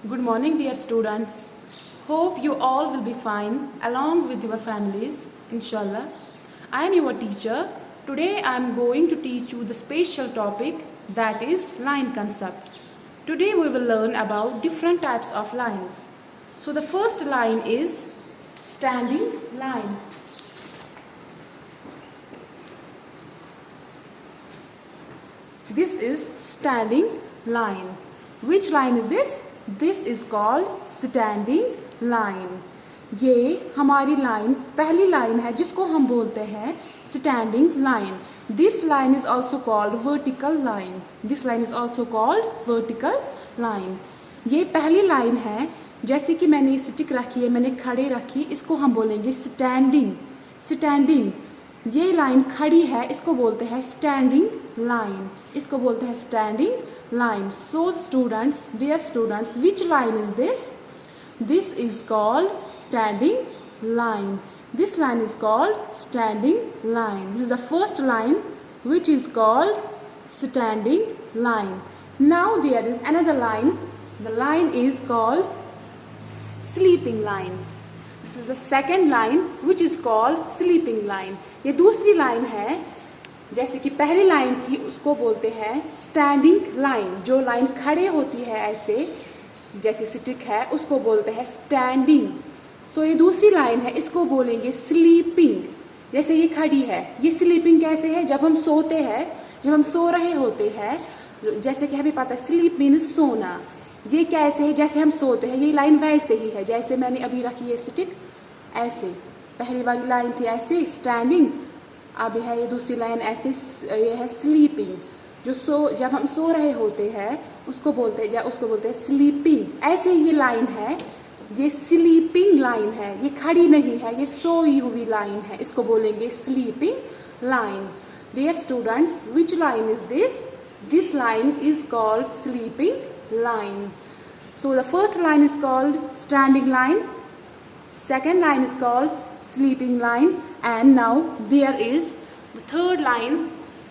Good morning, dear students. Hope you all will be fine along with your families, inshallah. I am your teacher. Today I am going to teach you the special topic, that is line concept. Today we will learn about different types of lines. So the first line is standing line. This is standing line. Which line is this? This is called standing line. ये हमारी line पहली line है जिसको हम बोलते हैं standing line. This line is also called vertical line. This line is also called vertical line. ये पहली लाइन है, जैसे कि मैंने स्टिक रखी है, मैंने खड़े रखी, इसको हम बोलेंगे standing. Standing. ये लाइन खड़ी है, इसको बोलते हैं standing line. इसको बोलते हैं standing line. So students, dear students, which line is this? This is called standing line. This line is called standing line. This is the first line which is called standing line. Now there is another line. The line is called sleeping line. This is the second line which is called sleeping line. ये दूसरी line है, जैसे कि पहली line थी उसको बोलते हैं स्टैंडिंग लाइन. जो लाइन खड़े होती है ऐसे जैसे स्टिक है उसको बोलते हैं स्टैंडिंग. सो ये दूसरी लाइन है, इसको बोलेंगे स्लीपिंग. जैसे ये खड़ी है, ये स्लीपिंग कैसे है? जब हम सोते हैं, जब हम सो रहे होते हैं, जैसे कि हमें पता है स्लीप मीन्स सोना. ये कैसे है? जैसे हम सोते हैं. ये लाइन वैसे ही है जैसे मैंने अभी रखी है स्टिक ऐसे. पहली वाली लाइन थी ऐसे स्टैंडिंग, अब है ये दूसरी लाइन ऐसे, ये है स्लीपिंग. जो जब हम सो रहे होते हैं उसको बोलते हैं स्लीपिंग. ऐसे ये लाइन है, ये स्लीपिंग लाइन है, ये खड़ी नहीं है, ये सोई हुई लाइन है, इसको बोलेंगे sleeping line. Dear students, which line is this? This line is called sleeping line. So the first line is called standing line, second line is called sleeping line, and now there is the third line.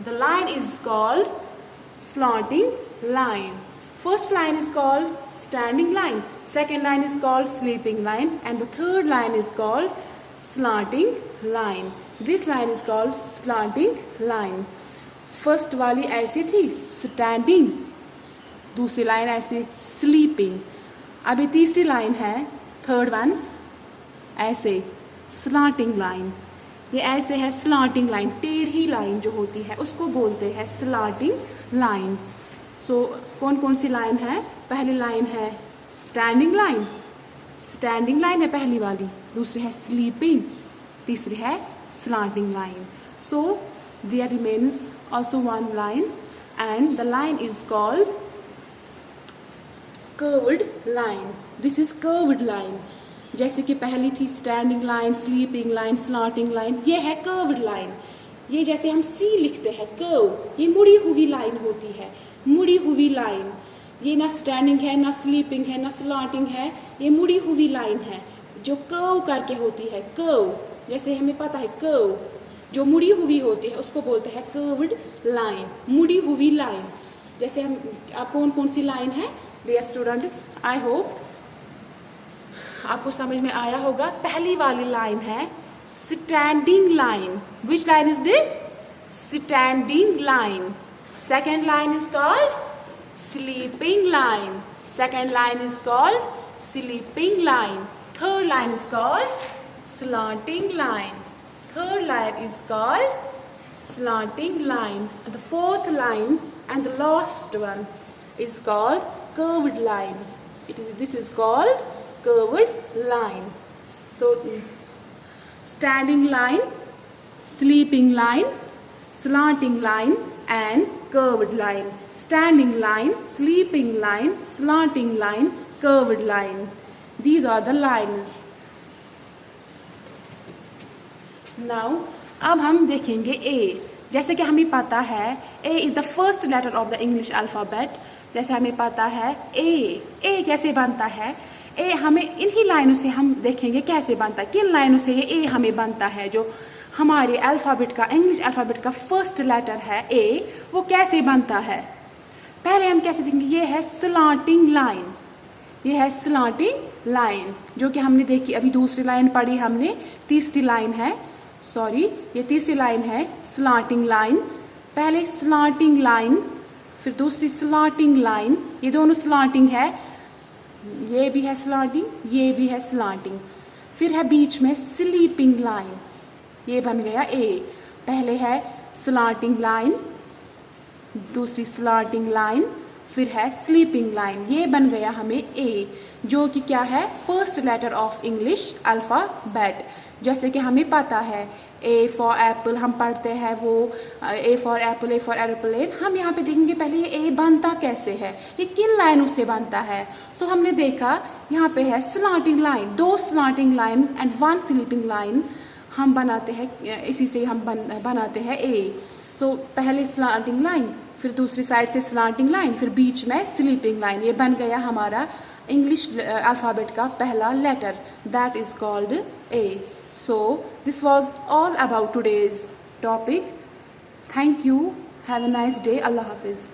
The line is called slanting line. First line is called standing line, second line is called sleeping line, and the third line is called slanting line. This line is called slanting line. First वाली ऐसी थी standing, दूसरी line ऐसे sleeping. अभी तीसरी line है, third one, ऐसे slanting line. ये ऐसे है स्लांटिंग लाइन, टेढ़ी लाइन जो होती है उसको बोलते हैं स्लांटिंग लाइन. सो कौन कौन सी लाइन है? पहली लाइन है स्टैंडिंग लाइन, स्टैंडिंग लाइन है पहली वाली, दूसरी है स्लीपिंग, तीसरी है slanting line. So there remains also one line, and the line is called curved line. This is curved line. जैसे कि पहली थी standing line, sleeping line, slanting line, ये है कर्व्ड लाइन. ये जैसे हम सी लिखते हैं कर्व, ये मुड़ी हुई लाइन होती है, मुड़ी हुई लाइन. ये ना स्टैंडिंग है, ना स्लीपिंग है, ना स्लांटिंग है, ये मुड़ी हुई लाइन है जो कर्व करके होती है. कर्व जैसे हमें पता है, कर्व जो मुड़ी हुई होती है उसको बोलते हैं कर्व्ड लाइन, मुड़ी हुई लाइन. जैसे हम, आप कौन सी लाइन है डियर स्टूडेंट्स? आई होप आपको समझ में आया होगा. पहली वाली लाइन है standing line. Which line is this? Standing line. Second line is called sleeping line. Second line is called sleeping line. Third line is called slanting line. Third line is called slanting line. The fourth line and the last one is called curved line. This is called curved line. So standing line, sleeping line, slanting line, and curved line. Standing line, sleeping line, slanting line, curved line. These are the lines. Now अब हम देखेंगे ए. जैसे कि हमें पता है A is the first letter of the English alphabet. जैसे हमें पता है ए कैसे बनता है. ए हमें इन्हीं लाइनों से हम देखेंगे कैसे बनता है, किन लाइनों से ये ए हमें बनता है. जो हमारे अल्फ़ाबेट का, इंग्लिश अल्फ़ाबेट का फर्स्ट लेटर है ए, वो कैसे बनता है. पहले हम कैसे देखेंगे. ये है स्लांटिंग लाइन, ये है स्लांटिंग लाइन, जो कि हमने देखी अभी दूसरी लाइन पढ़ी हमने, तीसरी लाइन है, सॉरी ये तीसरी लाइन है स्लांटिंग लाइन। पहले स्लांटिंग लाइन, फिर दूसरी स्लांटिंग लाइन, ये दोनों स्लांटिंग है, ये भी है स्लांटिंग, ये भी है स्लांटिंग। फिर है बीच में स्लीपिंग लाइन, ये बन गया ए। पहले है स्लांटिंग लाइन, दूसरी स्लांटिंग लाइन, फिर है स्लीपिंग लाइन, ये बन गया हमें ए, जो कि क्या है first letter of English alphabet. जैसे कि हमें पता है ए फॉर एप्पल हम पढ़ते हैं, वो A for Apple, A for aeroplane. हम यहाँ पे देखेंगे पहले ये ए बनता कैसे है, ये किन लाइनों से बनता है। सो हमने देखा यहाँ पे है slanting line, 2 slanting line and 1 sleeping line हम बनाते हैं, इसी से हम बनाते हैं ए। सो पहले स्लांटिंग लाइन, फिर दूसरी साइड से स्लांटिंग लाइन, फिर बीच में स्लीपिंग लाइन, ये बन गया हमारा इंग्लिश अल्फ़ाबेट का पहला letter, that is called A. So this was all about today's topic. Thank you. Have a nice day. Allah Hafiz.